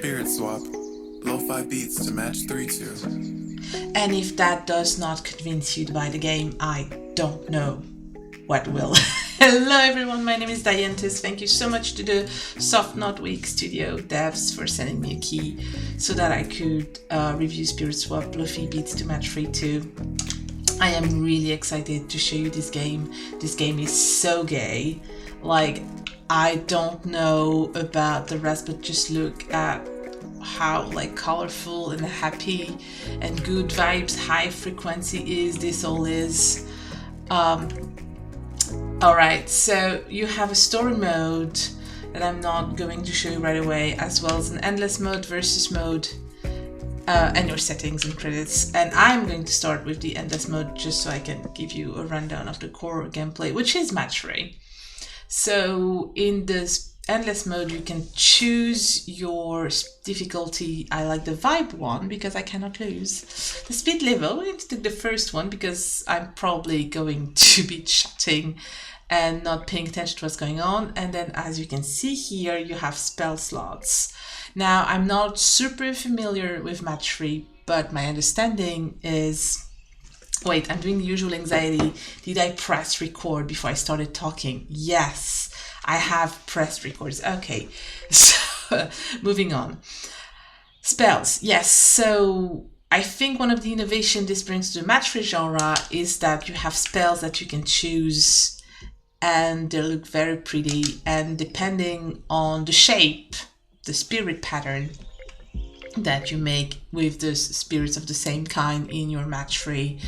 spirit swap, LOFI beats to match 3 to. And if that does not convince you to buy the game, I don't know what will. Hello everyone, my name is Dianthus. Thank you so much to the Soft Not Week Studio devs for sending me a key so that I could review Spirit Swap LOFI beats to match 3 2. I am really excited to show you this game. This game is so gay. Like, I don't know about the rest, but just look at how like colorful and happy and good vibes, high frequency this all is. Alright, so you have a story mode that I'm not going to show you right away, as well as an endless mode, versus mode, and your settings and credits. And I'm going to start with the endless mode just so I can give you a rundown of the core gameplay, which is match-3. So in this endless mode, you can choose your difficulty. I like the vibe one because I cannot lose. The speed level, we're going to take the first one because I'm probably going to be chatting and not paying attention to what's going on. And then as you can see here, you have spell slots. Now, I'm not super familiar with match-3, but my understanding is... Wait, I'm doing the usual anxiety. Did I press record before I started talking? Yes, I have pressed records. Okay, so moving on. Spells, yes. So I think one of the innovation this brings to the match-3 genre is that you have spells that you can choose and they look very pretty. And depending on the shape, the spirit pattern that you make with the spirits of the same kind in your match-3,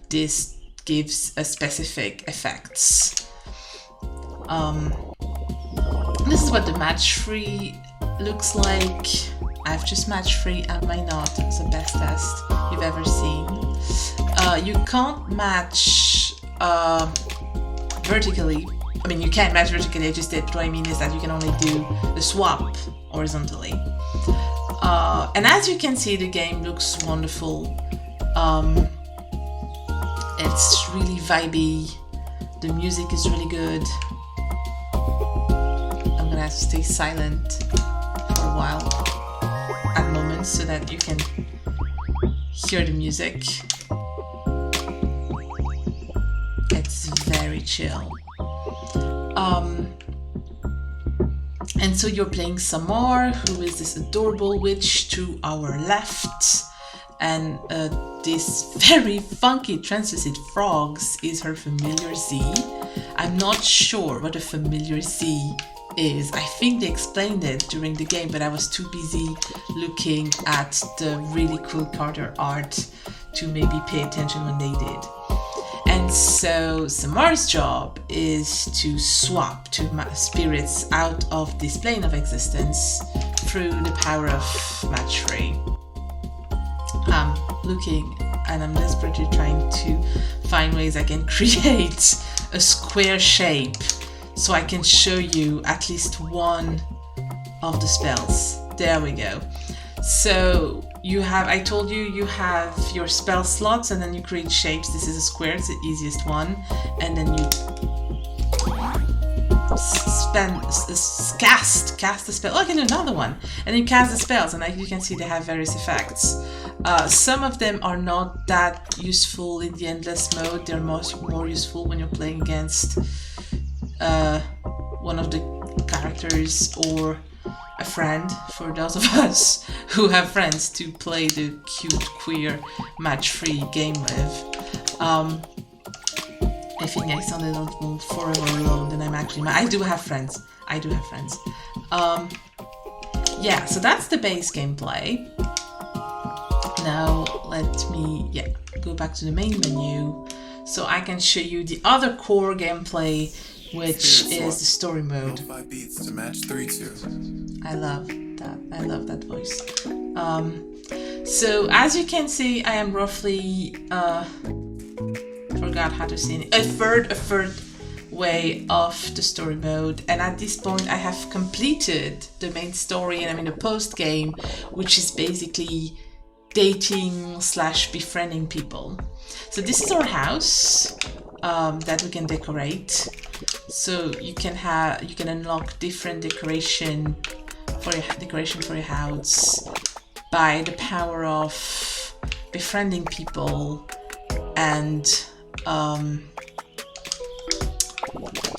this gives a specific effects. This is what the match-3 looks like. I've just match-3, am I not? It's the best test you've ever seen. You can't match vertically. I mean, you can't match vertically, I just did. What I mean is that you can only do the swap horizontally. And as you can see, the game looks wonderful. It's really vibey. The music is really good. I'm gonna have to stay silent for a while at moments so that you can hear the music. It's very chill. And so you're playing Samar, who is this adorable witch to our left, and this very funky translucent frogs is her familiar Z. I'm not sure what a familiar Z is. I think they explained it during the game, but I was too busy looking at the really cool Carter art to maybe pay attention when they did. And so Samar's job is to swap two spirits out of this plane of existence through the power of match-3. I'm looking and I'm desperately trying to find ways I can create a square shape so I can show you at least one of the spells. There we go. So you have, I told you, you have your spell slots and then you create shapes. This is a square, it's the easiest one. And then you cast the spell. Oh, I can do another one. And you cast the spells, and like you can see, they have various effects. Some of them are not that useful in the endless mode. They're more useful when you're playing against one of the characters or a friend, for those of us who have friends to play the cute queer match-3 game with. I think I sounded a little forever alone than I'm actually. I do have friends. Yeah, so that's the base gameplay. Now let me go back to the main menu so I can show you the other core gameplay, which is the story mode. LOFI beats to match 3 2. I love that voice. So as you can see, I am roughly forgot how to say it, a third way of the story mode, and at this point I have completed the main story and I'm in the post game, which is basically dating / befriending people. So this is our house that we can decorate. So you can unlock different decoration for your decoration for your house by the power of befriending people and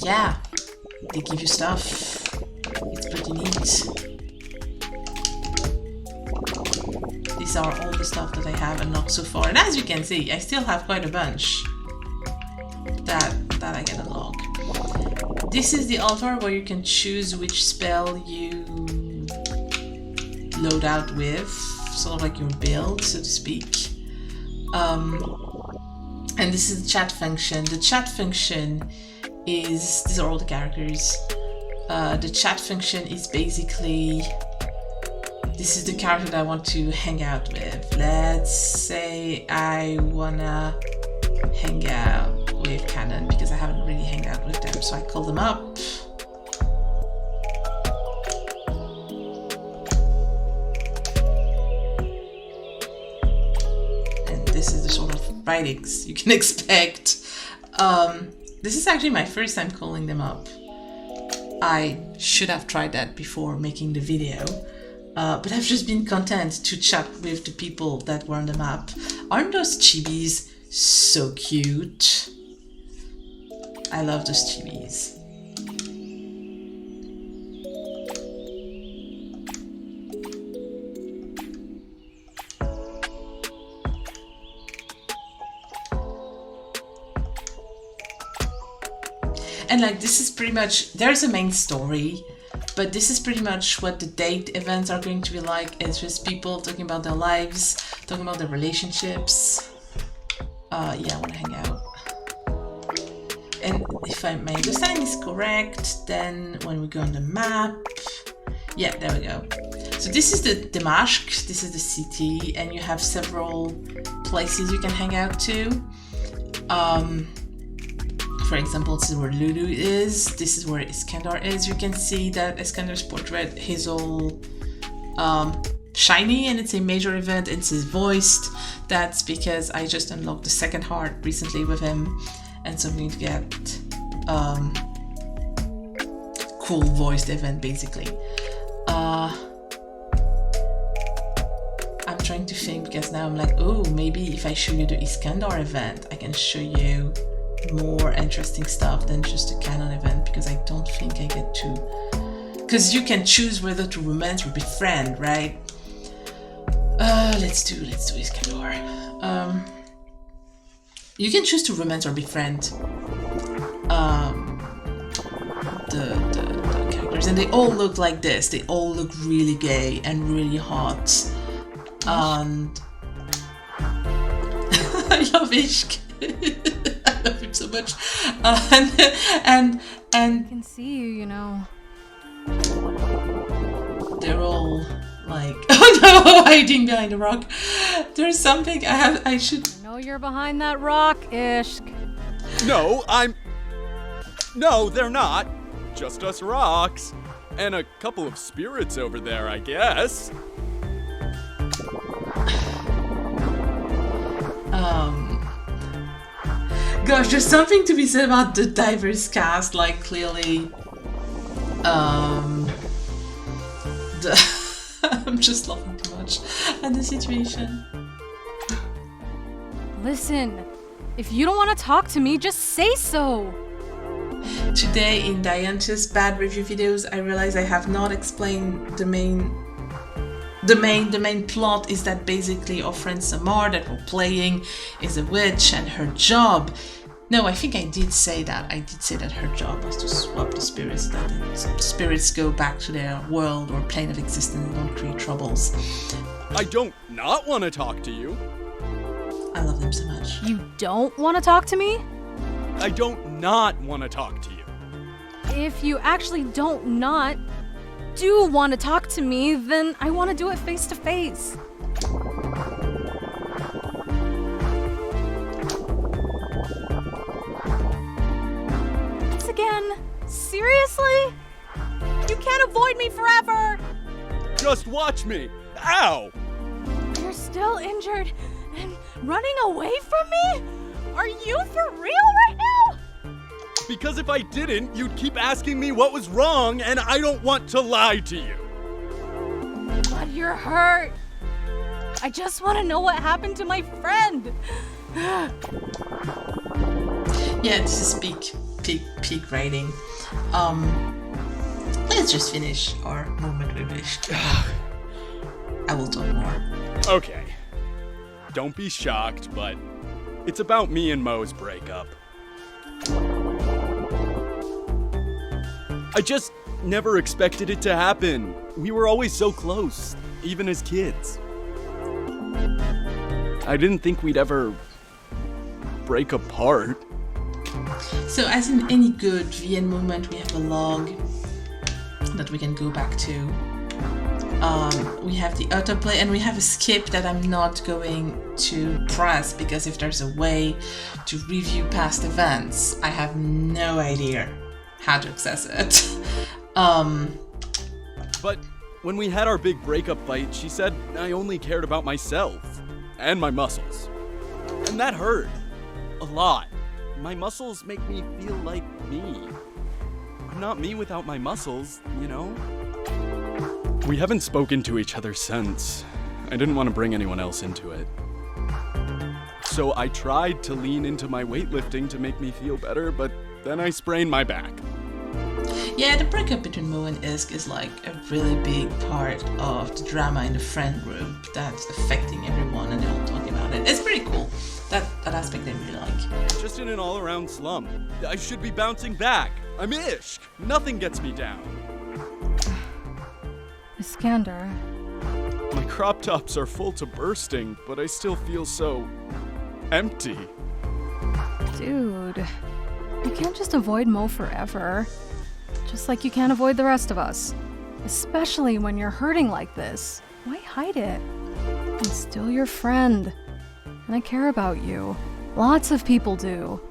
yeah, they give you stuff. It's pretty neat. These are all the stuff that I have unlocked so far, and as you can see, I still have quite a bunch that I can unlock. This is the altar where you can choose which spell you load out with, sort of like your build, so to speak. And this is the chat function. The chat function is, these are all the characters. The chat function is basically, this is the character that I want to hang out with. Let's say I wanna hang out with Canon because I haven't really hung out with them, so I call them up. And this is the sort of writings you can expect. This is actually my first time calling them up. I should have tried that before making the video, but I've just been content to chat with the people that were on the map. Aren't those chibis so cute? I love those chibis. And like, this is pretty much, there's a main story, but this is pretty much what the date events are going to be like. It's just people talking about their lives, talking about their relationships. Yeah, I want to hang out. And if my understanding is correct, then when we go on the map, yeah, there we go. So this is the Damascus, this is the city, and you have several places you can hang out to. For example, this is where Lulu is, this is where Iskandar is. You can see that Iskandar's portrait, he's all shiny and it's a major event, it's voiced. That's because I just unlocked the second heart recently with him, and so I'm going to get cool voiced event basically. I'm trying to think because now I'm like, oh, maybe if I show you the Iskandar event, I can show you more interesting stuff than just a canon event, because I don't think I get to, because you can choose whether to romance or befriend, right? Let's do Iskandar. You can choose to romance or befriend the characters, and they all look like this. They all look really gay and really hot, and I love Ishk. I love him so much, and I can see you, you know. They're all like, oh no, hiding behind a rock. There's something I should. I know you're behind that rock, Ishk. No, they're not. Just us rocks. And a couple of spirits over there, I guess. Gosh, there's something to be said about the diverse cast, like clearly, I'm just laughing too much at the situation. Listen, if you don't want to talk to me, just say so. Today in Dianthus bad review videos, I realized I have not explained the main plot is that basically our friend Samar that we're playing is a witch, and her job, no, I think I did say that. I did say that her job was to swap the spirits, that the spirits go back to their world or plane of existence and don't create troubles. I don't not want to talk to you. I love them so much. You don't want to talk to me? I don't not want to talk to you. If you actually don't not do want to talk to me, then I want to do it face to face. Once again, seriously? You can't avoid me forever! Just watch me. Ow! You're still injured and running away from me? Are you for real right now? Because if I didn't, you'd keep asking me what was wrong, and I don't want to lie to you. God, you're hurt. I just want to know what happened to my friend. Yeah, this is peak rating. Let's just finish our moment we wished. I will talk more. Okay. Don't be shocked, but it's about me and Mo's breakup. I just never expected it to happen. We were always so close, even as kids. I didn't think we'd ever break apart. So as in any good VN moment, we have a log that we can go back to. We have the autoplay and we have a skip that I'm not going to press because if there's a way to review past events, I have no idea how to access it. But when we had our big breakup fight, she said I only cared about myself and my muscles. And that hurt a lot. My muscles make me feel like me. I'm not me without my muscles, you know? We haven't spoken to each other since. I didn't want to bring anyone else into it. So I tried to lean into my weightlifting to make me feel better, but then I sprained my back. Yeah, the breakup between Mo and Isk is like a really big part of the drama in the friend group that's affecting everyone and they're all talking about it. It's pretty cool. That aspect I really like. Just in an all-around slump. I should be bouncing back. I'm Ishk. Nothing gets me down. Iskander. My crop tops are full to bursting, but I still feel so empty. Dude, you can't just avoid Mo forever. Just like you can't avoid the rest of us. Especially when you're hurting like this. Why hide it? I'm still your friend. And I care about you. Lots of people do.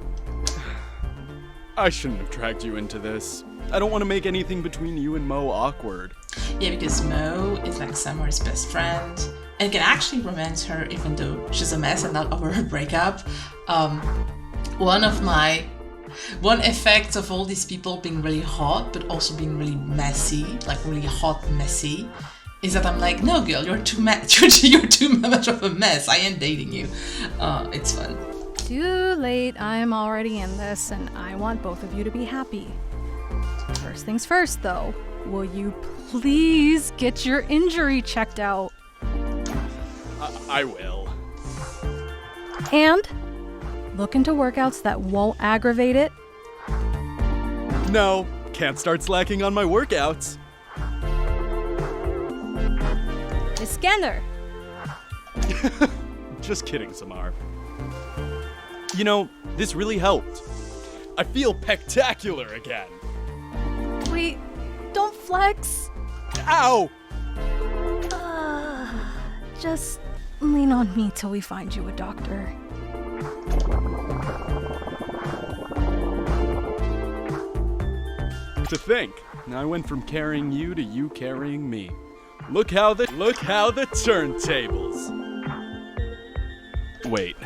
I shouldn't have dragged you into this. I don't want to make anything between you and Mo awkward. Yeah, because Mo is like Summer's best friend and can actually romance her even though she's a mess and not over her breakup. One effect of all these people being really hot but also being really messy, like really hot messy, is that I'm like, no girl, you're too much of a mess. I ain't dating you. It's fun. Too late, I'm already in this and I want both of you to be happy. First things first though, will you please get your injury checked out? I will. And look into workouts that won't aggravate it. No, can't start slacking on my workouts. Iskander! Just kidding, Samar. You know, this really helped. I feel spectacular again. Wait, don't flex. Ow! Just lean on me till we find you a doctor. To think, I went from carrying you to you carrying me. Look how the turntables. Wait.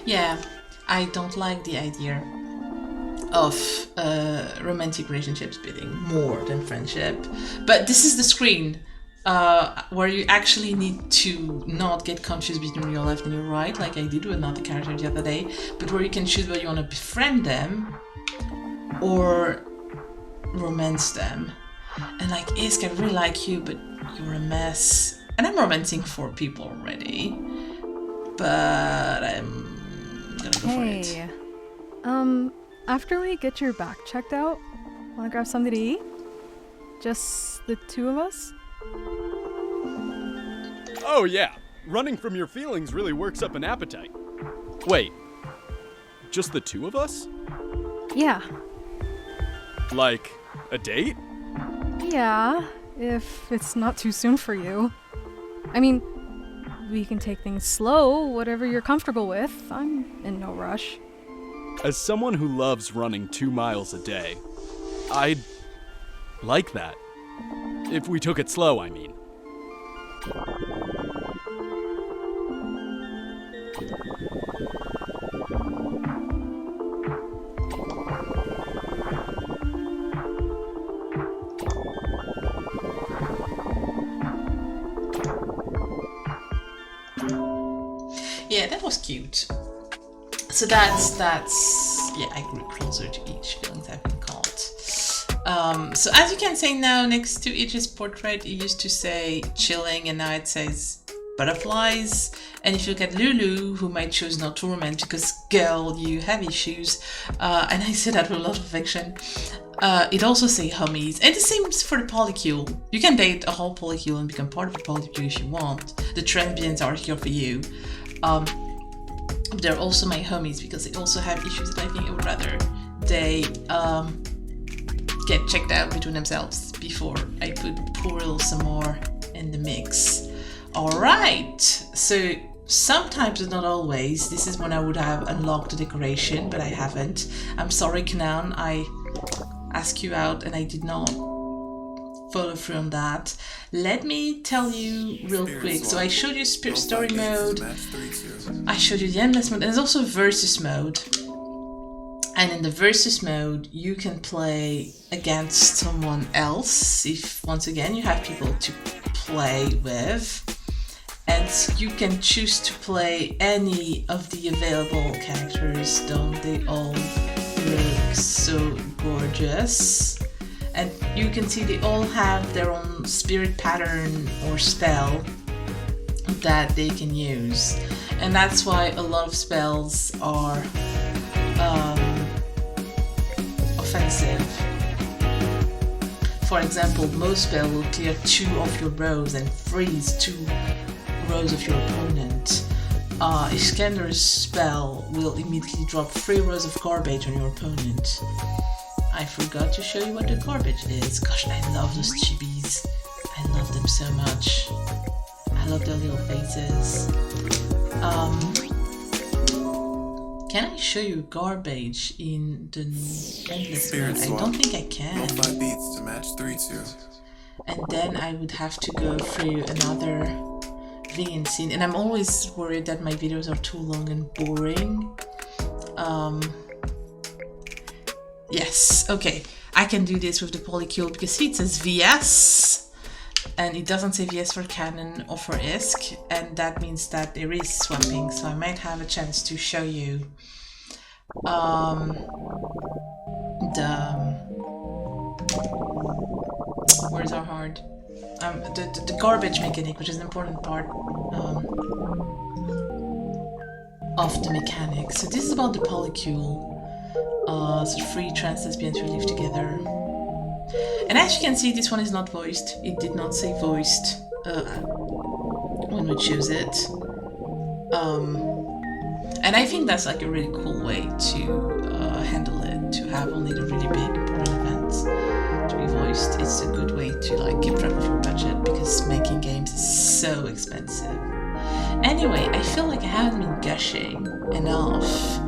Yeah, I don't like the idea of romantic relationships being more than friendship. But this is the screen where you actually need to not get confused between your left and your right, like I did with another character the other day, but where you can choose whether you want to befriend them or romance them. And like, Isk, I really like you, but you're a mess. And I'm romancing 4 people already, but I'm gonna go for it. Hey, after we get your back checked out, wanna grab something to eat? Just the 2 of us? Oh yeah, running from your feelings really works up an appetite. Wait, just the 2 of us? Yeah. Like, a date? Yeah, if it's not too soon for you. I mean, we can take things slow, whatever you're comfortable with. I'm in no rush. As someone who loves running 2 miles a day, I'd like that. If we took it slow, I mean. Yeah, that was cute. So that's yeah, I grew closer to each feelings I've been called. So as you can see now, next to each's portrait, it used to say chilling, and now it says butterflies. And if you look at Lulu, whom I chose not to comment because girl, you have issues, and I say that with a lot of affection, it also says homies. And the same for the polycule. You can date a whole polycule and become part of the polycule if you want. The transbians are here for you. They're also my homies because they also have issues that I think I would rather they get checked out between themselves before I put poor little some more in the mix. Alright, so sometimes but not always, this is when I would have unlocked the decoration, but I haven't. I'm sorry, Canaan, I asked you out and I did not follow through on that. Let me tell you real quick. So I showed you story mode, I showed you the endless mode, and there's also versus mode. And in the versus mode, you can play against someone else if, once again, you have people to play with. And you can choose to play any of the available characters. Don't they all look so gorgeous? And you can see they all have their own spirit pattern or spell that they can use. And that's why a lot of spells are offensive. For example, most spell will clear 2 of your rows and freeze 2 rows of your opponent. Iskander's spell will immediately drop 3 rows of garbage on your opponent. I forgot to show you what the garbage is. Gosh, I love those chibis. I love them so much. I love their little faces. Can I show you garbage in the endless mode? I don't think I can. LOFI beats to MATCH-3 too. And then I would have to go through another vegan scene. And I'm always worried that my videos are too long and boring. Yes, okay. I can do this with the polycule because see, it says VS. And it doesn't say VS for Canon or for ISK, and that means that there is swapping, so I might have a chance to show you where's our heart? The garbage mechanic, which is an important part of the mechanics. So this is about the polycule. So 3 trans lesbians who live together. And as you can see, this one is not voiced. It did not say voiced when we choose it. And I think that's like a really cool way to handle it, to have only the really big important events to be voiced. It's a good way to like keep track of your budget because making games is so expensive. Anyway, I feel like I haven't been gushing enough.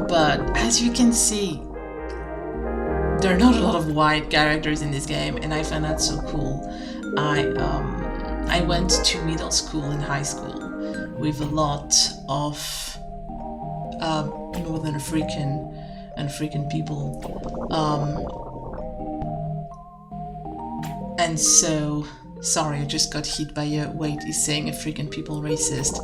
But as you can see, there are not a lot of white characters in this game, and I find that so cool. I went to middle school and high school with a lot of Northern African people, and so sorry, I just got hit by a wait is saying African people racist.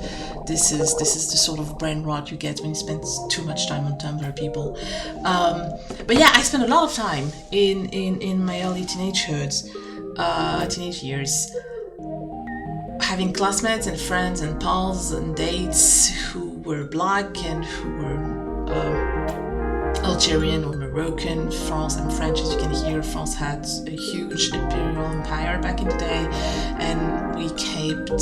This is the sort of brain rot you get when you spend too much time on Tumblr, people. But yeah, I spent a lot of time in my early teenage years, having classmates and friends and pals and dates who were black and who were Algerian or Moroccan. France, I'm French, as you can hear. France had a huge imperial empire back in the day, and we kept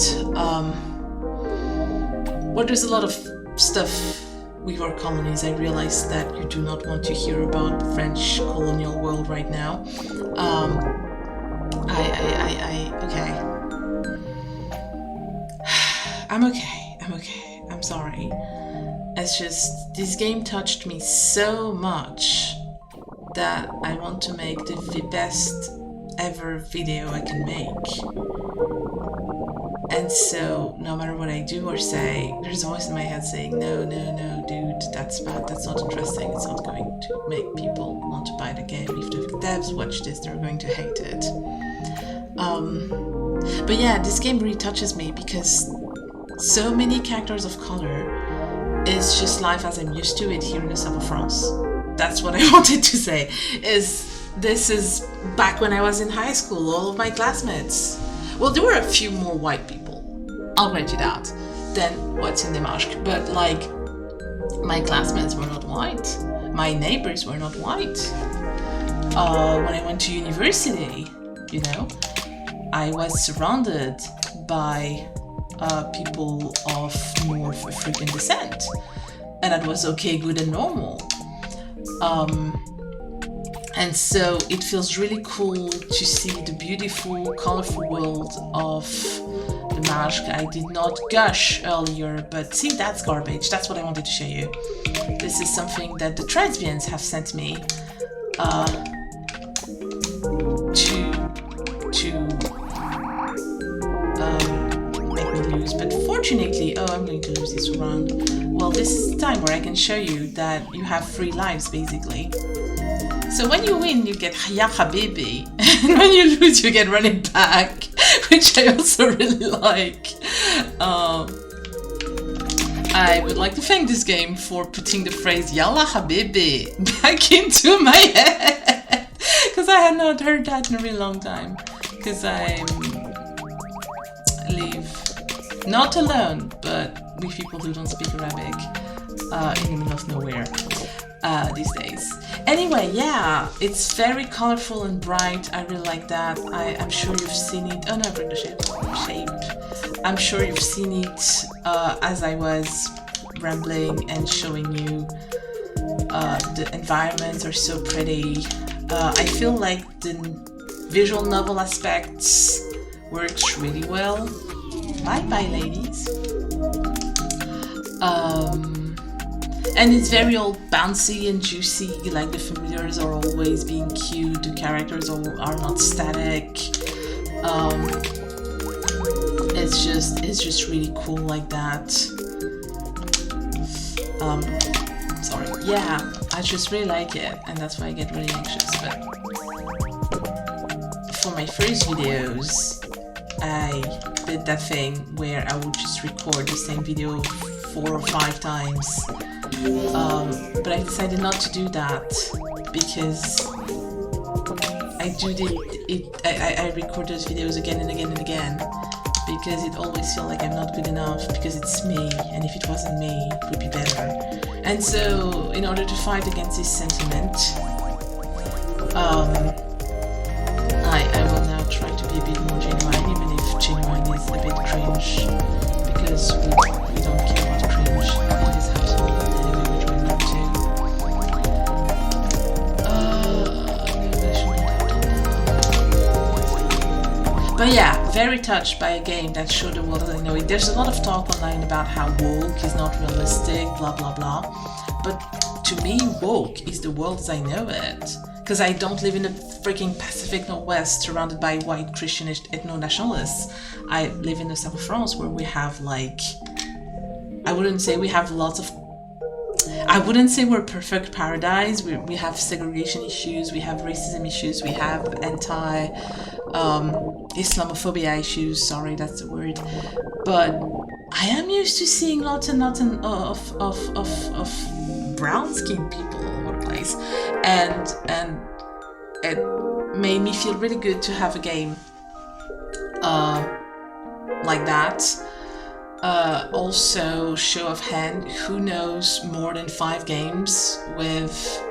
well, there's a lot of stuff with our colonies. I realize that you do not want to hear about the French colonial world right now. Okay. I'm okay. I'm sorry. It's just, this game touched me so much that I want to make the best ever video I can make. And so, no matter what I do or say, there's a voice in my head saying, no, dude, that's bad, that's not interesting, it's not going to make people want to buy the game. If the devs watch this, they're going to hate it. But yeah, this game really touches me because so many characters of color is just life as I'm used to it here in the south of France. That's what I wanted to say. This is back when I was in high school, all of my classmates. Well, there were a few more white people, I'll grant you that, than what's in the MATCH. But like, my classmates were not white. My neighbors were not white. When I went to university, you know, I was surrounded by people of North African descent, and that was okay, good, and normal. And so it feels really cool to see the beautiful, colorful world of the MATCH. I did not gush earlier, but see, that's garbage. That's what I wanted to show you. This is something that the Transbians have sent me to make me lose. But fortunately, I'm going to lose this round. Well, this is the time where I can show you that you have 3 lives, basically. So when you win, you get Ya Habibi, and when you lose, you get running back, which I also really like. I would like to thank this game for putting the phrase Yalla Habibi back into my head, because I had not heard that in a really long time, because I live not alone, but with people who don't speak Arabic in the middle of nowhere these days. Anyway, yeah, it's very colorful and bright. I really like that. I'm sure you've seen it. Oh no, I bring the shape. I'm sure you've seen it as I was rambling and showing you. The environments are so pretty. I feel like the visual novel aspects works really well. Bye bye, ladies. And it's very all bouncy and juicy, like the familiars are always being cute, the characters are not static. It's just really cool like that. Sorry. Yeah, I just really like it, and that's why I get really anxious. But for my first videos, I did that thing where I would just record the same video 4 or 5 times. But I decided not to do that because I record those videos again and again and again because it always feels like I'm not good enough because it's me, and if it wasn't me, it would be better. And so, in order to fight against this sentiment, I will now try to be a bit more genuine, even if genuine is a bit cringe, because we don't care about cringe in this household. Anyway, we're trying not to. But yeah, very touched by a game that showed the world as I know it. There's a lot of talk online about how woke is not realistic, blah blah blah. But to me, woke is the world as I know it. Because I don't live in the freaking Pacific Northwest surrounded by white Christian ethno-nationalists. I live in the south of France where we have like... I wouldn't say we have lots of... I wouldn't say we're a perfect paradise. We have segregation issues, we have racism issues, we have Islamophobia issues, sorry, that's the word. But I am used to seeing lots and lots of brown-skinned people all over the place. And it made me feel really good to have a game like that. Also, show of hand, who knows more than 5 games with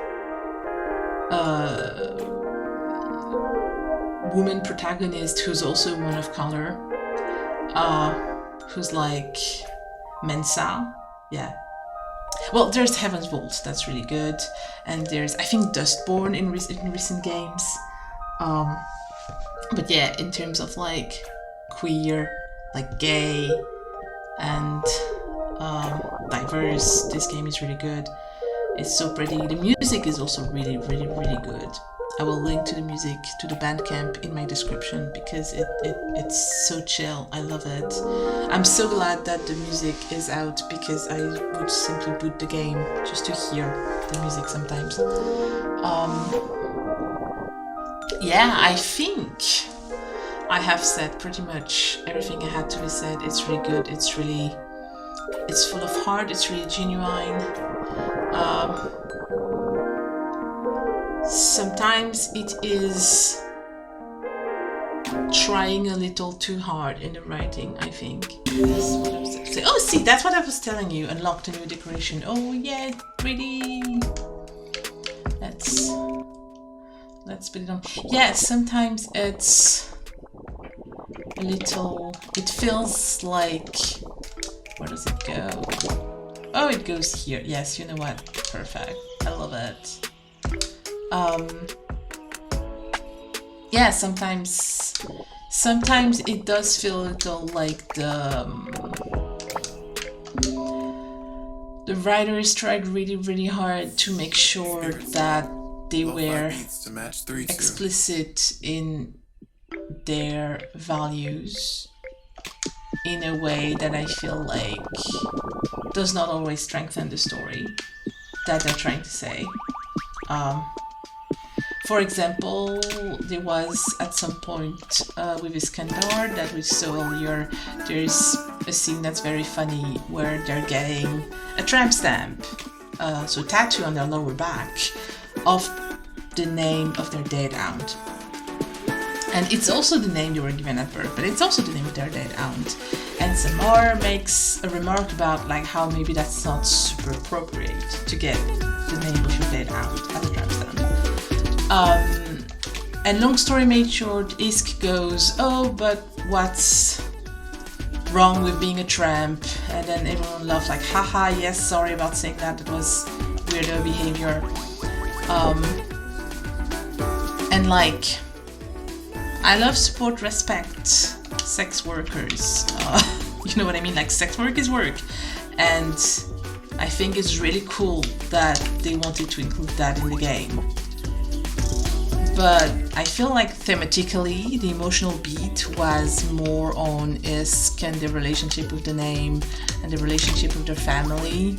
woman protagonist who's also a woman of color, who's like Mensa, yeah. Well, there's Heaven's Vault, that's really good, and there's, I think, Dustborn in recent games. But yeah, in terms of like queer, like gay, and diverse, this game is really good. It's so pretty. The music is also really, really, really good. I will link to the music, to the Bandcamp in my description because it's so chill. I love it. I'm so glad that the music is out because I would simply boot the game just to hear the music sometimes. Yeah, I think I have said pretty much everything I had to be said. It's really good. It's full of heart. It's really genuine. Sometimes it is trying a little too hard in the writing, I think. That's what I was saying. Oh, see, that's what I was telling you. Unlocked a new decoration. Oh yeah, pretty. Let's put it on. Yeah, sometimes it's a little. It feels like. Where does it go? Oh, it goes here. Yes, you know what? Perfect. I love it. Yeah, sometimes it does feel a little like the writers tried really, really hard to make sure that they were explicit in their values in a way that I feel like does not always strengthen the story that they're trying to say. For example, there was at some point with Iskandar that we saw earlier, there's a scene that's very funny where they're getting a tramp stamp, so tattoo on their lower back, of the name of their dead aunt. And it's also the name they were given at birth, but it's also the name of their dead aunt. And Samar makes a remark about like how maybe that's not super appropriate to get the name of your dead aunt as a tramp stamp. And long story made short, Isk goes, oh, but what's wrong with being a tramp? And then everyone laughs like, haha, yes, sorry about saying that, it was weirdo behavior. And like, I love, support, respect sex workers. You know what I mean? Like, sex work is work. And I think it's really cool that they wanted to include that in the game. But I feel like thematically, the emotional beat was more on Isk and the relationship with the name and the relationship with their family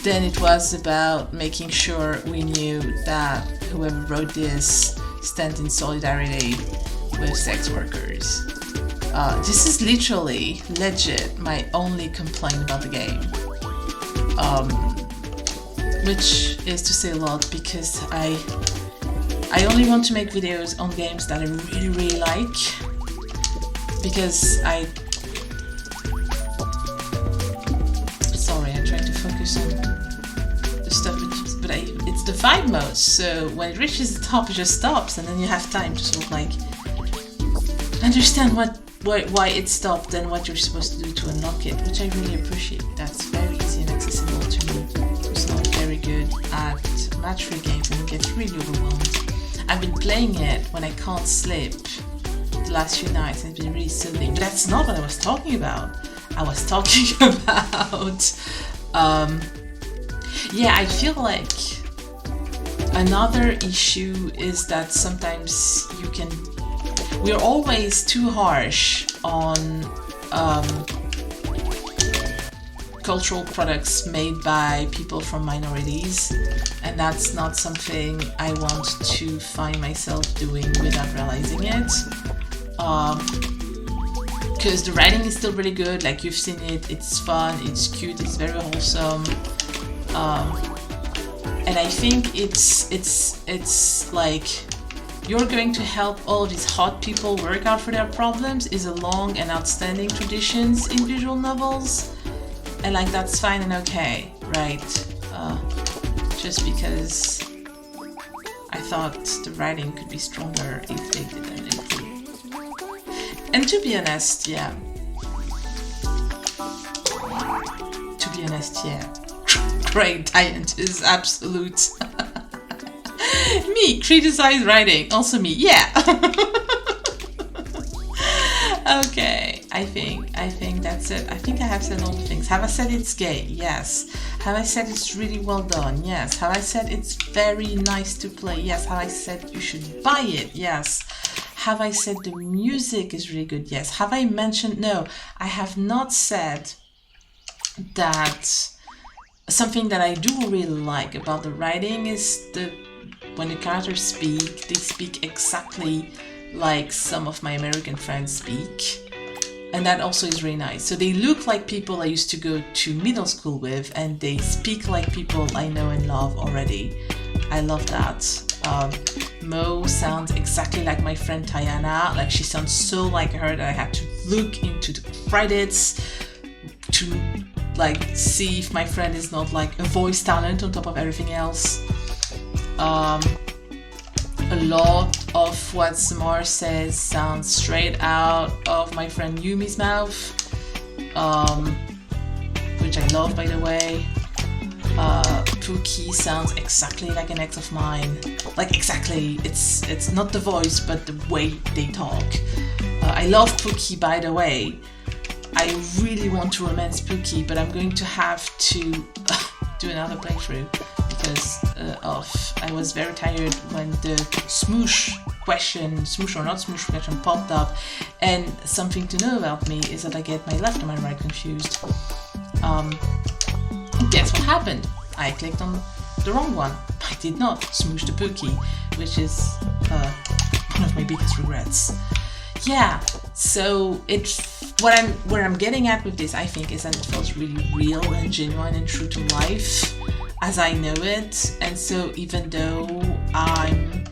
than it was about making sure we knew that whoever wrote this stands in solidarity with sex workers. This is literally, legit, my only complaint about the game. Which is to say a lot because I only want to make videos on games that I really, really like. Because sorry, I'm trying to focus on the stuff, but it's the vibe mode, so when it reaches the top, it just stops, and then you have time to sort of like understand why it stopped and what you're supposed to do to unlock it, which I really appreciate. That's very easy and accessible to me. Who's not very good at match-3 games and it gets really overwhelmed. I've been playing it when I can't sleep the last few nights and it's been really soothing. But that's not what I was talking about. I was talking about... yeah, I feel like another issue is that sometimes we're always too harsh on cultural products made by people from minorities, and that's not something I want to find myself doing without realizing it. Because the writing is still really good, like you've seen it, it's fun, it's cute, it's very wholesome. And I think it's like you're going to help all of these hot people work out for their problems is a long and outstanding traditions in visual novels. And like that's fine and okay, right? Just because I thought the writing could be stronger if they didn't include. And to be honest, yeah. Great Dianthus, absolute. Me, criticize writing, also me, yeah. Okay, I think that's it. I think I have said all the things. Have I said it's gay? Yes. Have I said it's really well done? Yes. Have I said it's very nice to play? Yes. Have I said you should buy it? Yes. Have I said the music is really good? Yes. Have I mentioned... No, I have not said that something that I do really like about the writing is when the characters speak, they speak exactly like some of my American friends speak. And that also is really nice. So they look like people I used to go to middle school with, and they speak like people I know and love already. I love that. Mo sounds exactly like my friend Tiana. Like, she sounds so like her that I had to look into the credits to like see if my friend is not like a voice talent on top of everything else. A lot of what Samar says sounds straight out of my friend Yumi's mouth, which I love, by the way. Pookie sounds exactly like an ex of mine. Like, exactly. It's not the voice, but the way they talk. I love Pookie, by the way. I really want to romance Pookie, but I'm going to have to do another playthrough because I was very tired when the smoosh or not smoosh question popped up. And something to know about me is that I get my left and my right confused. Guess what happened? I clicked on the wrong one. I did not smoosh the Pookie, which is one of my biggest regrets. Yeah, so where I'm getting at with this, I think, is that it feels really real and genuine and true to life as I know it. And so even though I'm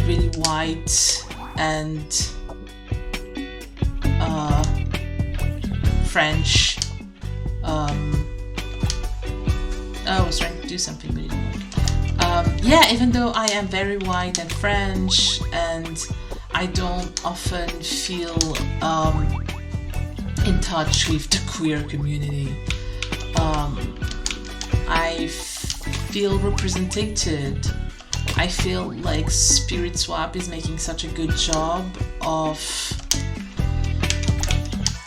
really white and French, I was trying to do something but it didn't work. Yeah, even though I am very white and French and I don't often feel in touch with the queer community, I feel represented. I feel like Spirit Swap is making such a good job of...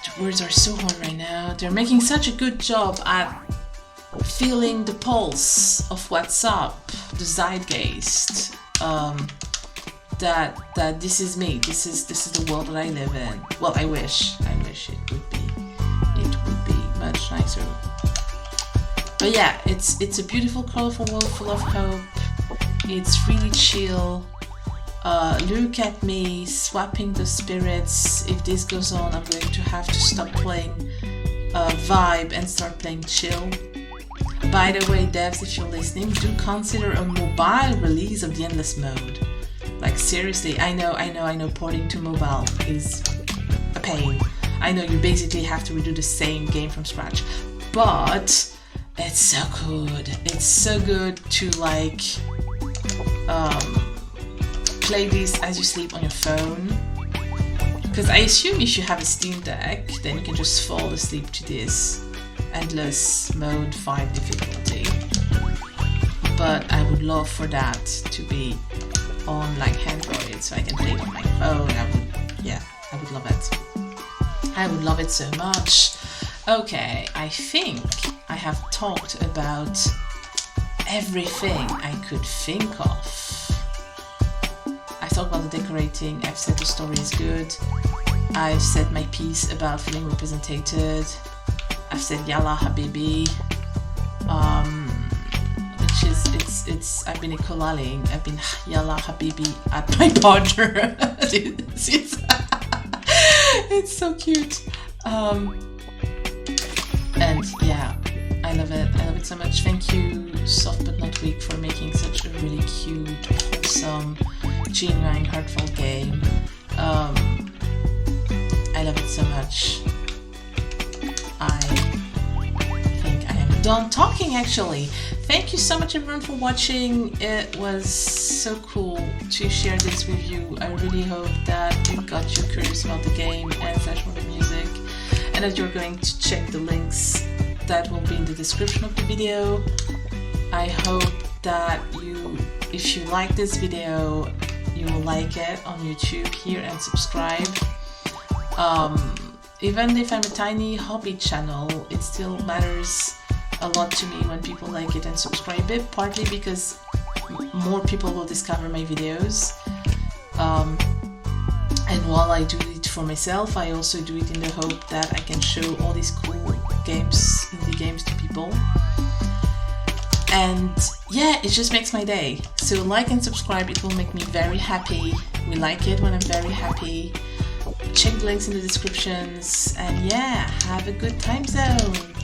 The words are so hard right now. They're making such a good job at feeling the pulse of what's up, the zeitgeist. That this is me. This is the world that I live in. Well, I wish it would be much nicer. But yeah, it's a beautiful, colorful world full of hope. It's really chill. Look at me swapping the spirits. If this goes on, I'm going to have to stop playing Vibe and start playing Chill. By the way, devs, if you're listening, do consider a mobile release of the Endless mode. Like, seriously, I know porting to mobile is a pain. I know you basically have to redo the same game from scratch, but it's so good. It's so good to like play this as you sleep on your phone. Because I assume if you have a Steam Deck, then you can just fall asleep to this Endless mode 5 difficulty. But I would love for that to be on like Android so I can play it on my phone. I would love it. I would love it so much. Okay, I think I have talked about everything I could think of. I talked about the decorating, I've said the story is good, I've said my piece about feeling represented, I've said Yalla Habibi, which is, it's I've been ecolaling, I've been Yalla Habibi at my partner. It's so cute. And yeah, I love it so much. Thank you, Soft But Not Weak, for making such a really cute, wholesome, genuine, heartfelt game. I love it so much. I think I am done talking, actually. Thank you so much, everyone, for watching. It was so cool to share this with you. I really hope that it got you curious about the game and the music, and that you're going to check the links that will be in the description of the video. I hope that if you like this video, you will like it on YouTube here and subscribe. Even if I'm a tiny hobby channel, it still matters a lot to me when people like it and subscribe it, partly because more people will discover my videos. And while I do it for myself, I also do it in the hope that I can show all these cool games, indie games, to people. And yeah, it just makes my day. So like and subscribe, it will make me very happy. We like it when I'm very happy. Check the links in the descriptions, and yeah, have a good time zone.